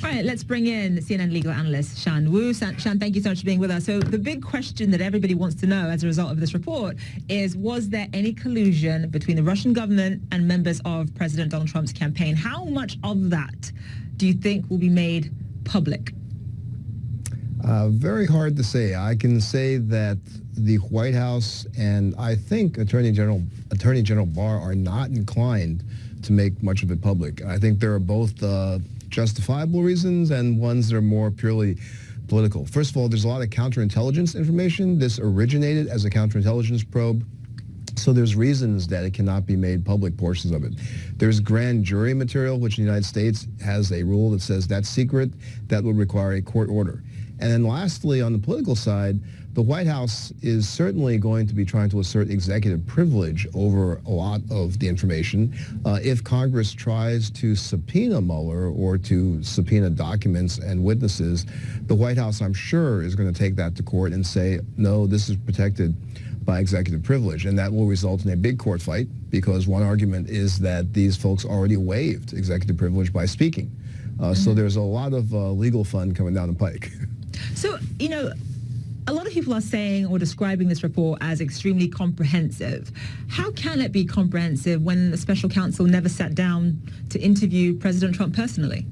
All right, let's bring in CNN legal analyst Shan Wu. Shan, thank you so much for being with us. So the big question that everybody wants to know as a result of this report is, was there any collusion between the Russian government and members of President Donald Trump's campaign? How much of that do you think will be made public? Very hard to say. I can say that the White House and I think Attorney General Barr are not inclined to make much of it public. I think there are both justifiable reasons and ones that are more purely political. First of all, there's a lot of counterintelligence information. This originated as a counterintelligence probe. So there's reasons that it cannot be made public, portions of it. There's grand jury material, which in the United States has a rule that says that's secret. That would require a court order. And then lastly, on the political side, the White House is certainly going to be trying to assert executive privilege over a lot of the information. If Congress tries to subpoena Mueller or to subpoena documents and witnesses, the White House, I'm sure, is going to take that to court and say, no, this is protected by executive privilege. And that will result in a big court fight, because one argument is that these folks already waived executive privilege by speaking. So there's a lot of legal fun coming down the pike. So, you know, a lot of people are saying or describing this report as extremely comprehensive. How can it be comprehensive when the special counsel never sat down to interview President Trump personally?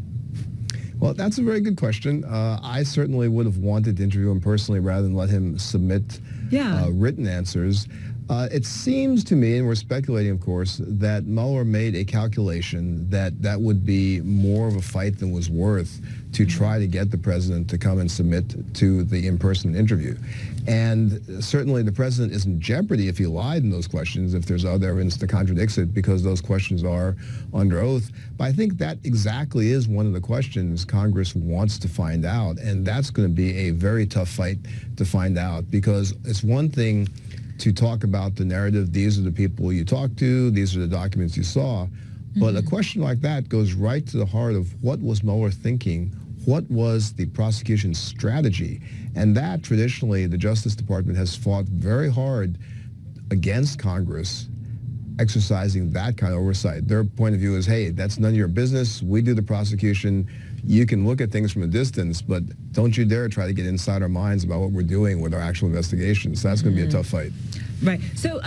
Well, that's a very good question. I certainly would have wanted to interview him personally rather than let him submit written answers. It seems to me, and we're speculating, of course, that Mueller made a calculation that would be more of a fight than was worth to try to get the president to come and submit to the in-person interview. And certainly the president is in jeopardy if he lied in those questions, if there's other evidence that contradicts it, because those questions are under oath. But I think that exactly is one of the questions Congress wants to find out, and that's going to be a very tough fight to find out, because it's one thing to talk about the narrative, these are the people you talked to, these are the documents you saw. But a question like that goes right to the heart of what was Mueller thinking, what was the prosecution's strategy. And that, traditionally, the Justice Department has fought very hard against Congress exercising that kind of oversight. Their point of view is, hey, that's none of your business, we do the prosecution. You can look at things from a distance, but don't you dare try to get inside our minds about what we're doing with our actual investigations. That's going to be a tough fight. Right. So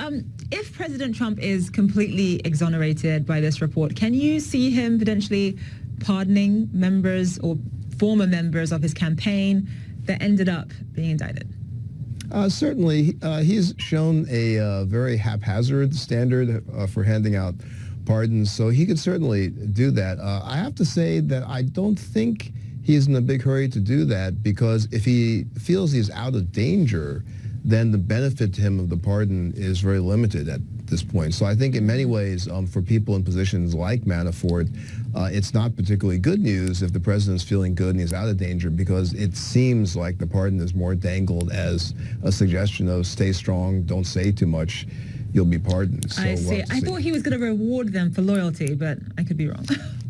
if President Trump is completely exonerated by this report, can you see him potentially pardoning members or former members of his campaign that ended up being indicted? Certainly. He's shown a very haphazard standard for handing out pardons, so he could certainly do that. I have to say that I don't think he's in a big hurry to do that, because if he feels he's out of danger, then the benefit to him of the pardon is very limited at this point. So I think in many ways, for people in positions like Manafort, it's not particularly good news if the president's feeling good and he's out of danger, because it seems like the pardon is more dangled as a suggestion of stay strong, don't say too much, you'll be pardoned. So I see. I thought he was going to reward them for loyalty, but I could be wrong.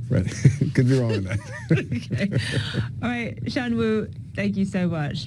Right. Could be wrong in that. Okay. All right. Shan Wu, thank you so much.